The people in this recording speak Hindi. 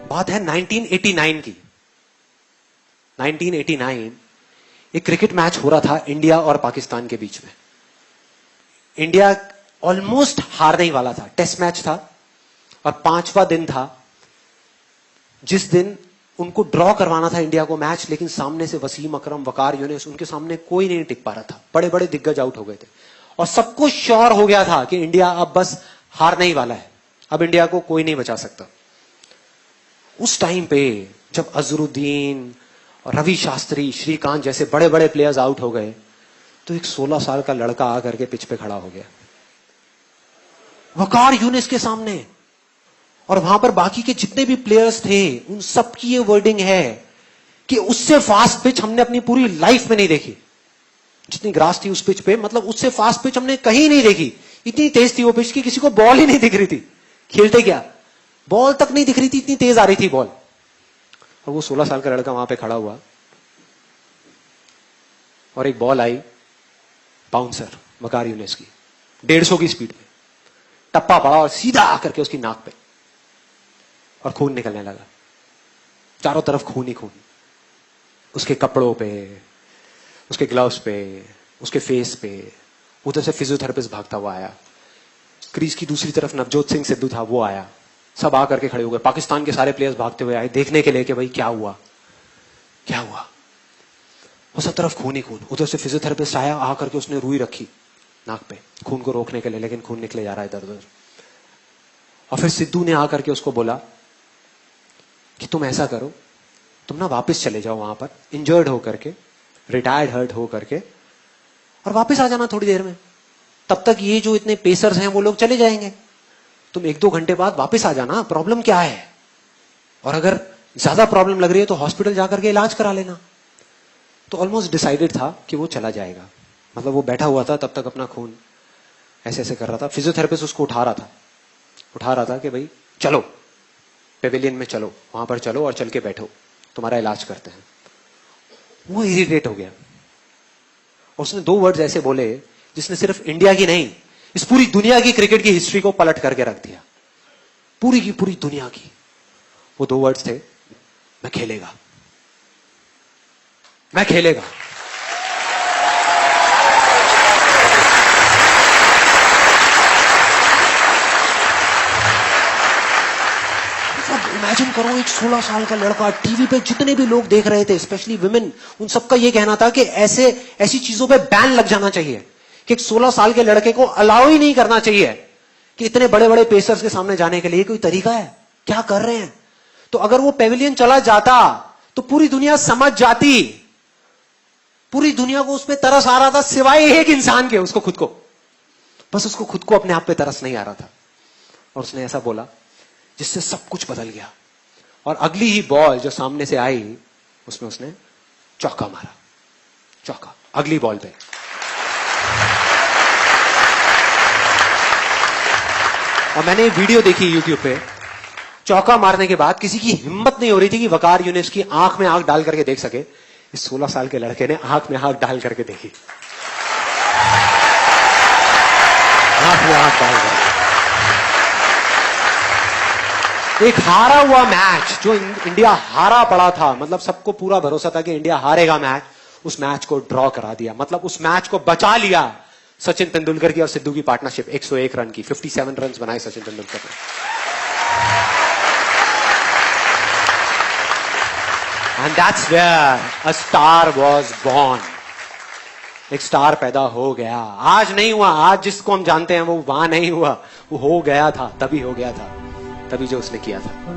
बात है 1989 की। 1989 एक क्रिकेट मैच हो रहा था इंडिया और पाकिस्तान के बीच में। इंडिया ऑलमोस्ट हारने ही वाला था, टेस्ट मैच था और 5वां दिन था जिस दिन उनको ड्रॉ करवाना था इंडिया को मैच, लेकिन सामने से वसीम अकरम, वकार यूनिस, उनके सामने कोई नहीं टिक पा रहा था। बड़े बड़े दिग्गज आउट हो गए थे और सबको श्योर हो गया था कि इंडिया अब बस हारने ही वाला है, अब इंडिया को कोई नहीं बचा सकता। उस टाइम पे जब अजरुद्दीन, रवि शास्त्री, श्रीकांत जैसे बड़े बड़े प्लेयर्स आउट हो गए तो एक 16 साल का लड़का आकर के पिच पे खड़ा हो गया वकार यूनिस के सामने। और वहां पर बाकी के जितने भी प्लेयर्स थे उन सबकी ये वर्डिंग है कि उससे फास्ट पिच हमने अपनी पूरी लाइफ में नहीं देखी। जितनी ग्रास थी उस पिच पे, मतलब उससे फास्ट पिच हमने कहीं नहीं देखी। इतनी तेज थी वो पिच कि किसी को बॉल ही नहीं दिख रही थी। खेलते क्या, बॉल तक नहीं दिख रही थी, इतनी तेज आ रही थी बॉल। और वो 16 साल का लड़का वहां पे खड़ा हुआ और एक बॉल आई बाउंसर वकार यूनिस की 150 की स्पीड में, टप्पा पड़ा और सीधा आकर के उसकी नाक पे, और खून निकलने लगा। चारों तरफ खून ही खून, उसके कपड़ों पे, उसके ग्लव्स पे, उसके फेस पे। उधर से फिजियोथेरेपिस्ट भागता हुआ आया। क्रीज की दूसरी तरफ नवजोत सिंह सिद्धू था, वो आया। सब आकर के खड़े हो गए। पाकिस्तान के सारे प्लेयर्स भागते हुए आए देखने के लिए कि भाई क्या हुआ, क्या हुआ। वो सब तरफ खून ही खून। उधर से फिजियोथेरेपिस्ट आया, आकर के उसने रुई रखी नाक पे खून को रोकने के लिए, लेकिन खून निकले जा रहा है इधर उधर। और फिर सिद्धू ने आकर के उसको बोला कि तुम ऐसा करो, तुम ना वापस चले जाओ वहां पर इंजर्ड होकर के, रिटायर्ड हर्ट होकर के, और वापस आ जाना थोड़ी देर में। तब तक ये जो इतने पेसर्स हैं वो लोग चले जाएंगे। तुम 1-2 घंटे बाद वापस आ जाना, प्रॉब्लम क्या है। और अगर ज्यादा प्रॉब्लम लग रही है तो हॉस्पिटल जाकर के इलाज करा लेना। तो ऑलमोस्ट डिसाइडेड था कि वो चला जाएगा। मतलब वो बैठा हुआ था तब तक, अपना खून ऐसे ऐसे कर रहा था। फिजियोथेरेपिस्ट उसको उठा रहा था कि भाई चलो पेविलियन में चलो, वहां पर चलो और चल के बैठो, तुम्हारा इलाज करते हैं। वो इरिटेट हो गया और उसने 2 वर्ड्स ऐसे बोले जिसने सिर्फ इंडिया की नहीं, इस पूरी दुनिया की क्रिकेट की हिस्ट्री को पलट करके रख दिया, पूरी की पूरी दुनिया की। वो 2 वर्ड्स थे, मैं खेलेगा, मैं खेलेगा। इमेजिन करो, एक 16 साल का लड़का, टीवी पे जितने भी लोग देख रहे थे, स्पेशली विमेन, उन सबका ये कहना था कि ऐसी चीजों पे बैन लग जाना चाहिए, कि एक 16 साल के लड़के को अलाउ ही नहीं करना चाहिए कि इतने बड़े बड़े पेसर्स के सामने जाने के लिए। कोई तरीका है? क्या कर रहे हैं? तो अगर वो पेविलियन चला जाता तो पूरी दुनिया समझ जाती। पूरी दुनिया को उसमें तरस आ रहा था सिवाय एक इंसान के, उसको खुद को। बस उसको खुद को अपने आप पे तरस नहीं आ रहा था। और उसने ऐसा बोला जिससे सब कुछ बदल गया। और अगली ही बॉल जो सामने से आई उसमें उसने चौका मारा, चौका अगली बॉल पे। और मैंने वीडियो देखी यूट्यूब पे, चौका मारने के बाद किसी की हिम्मत नहीं हो रही थी कि वकार यूनिस की आंख में आंख डाल करके देख सके। इस 16 साल के लड़के ने आंख में आंख डाल करके देखी, आंख में आंख डाल करके। एक हारा हुआ मैच, जो इंडिया हारा पड़ा था, मतलब सबको पूरा भरोसा था कि इंडिया हारेगा मैच, उस मैच को ड्रॉ करा दिया। मतलब उस मैच को बचा लिया सचिन तेंदुलकर की और सिद्धू की पार्टनरशिप। 101 रन की, 57 रन बनाए सचिन तेंदुलकर ने। And that's where a star was born. एक स्टार पैदा हो गया। आज नहीं हुआ, आज जिसको हम जानते हैं वो वहां नहीं हुआ, वो हो गया था, तभी हो गया था, तभी जो उसने किया था।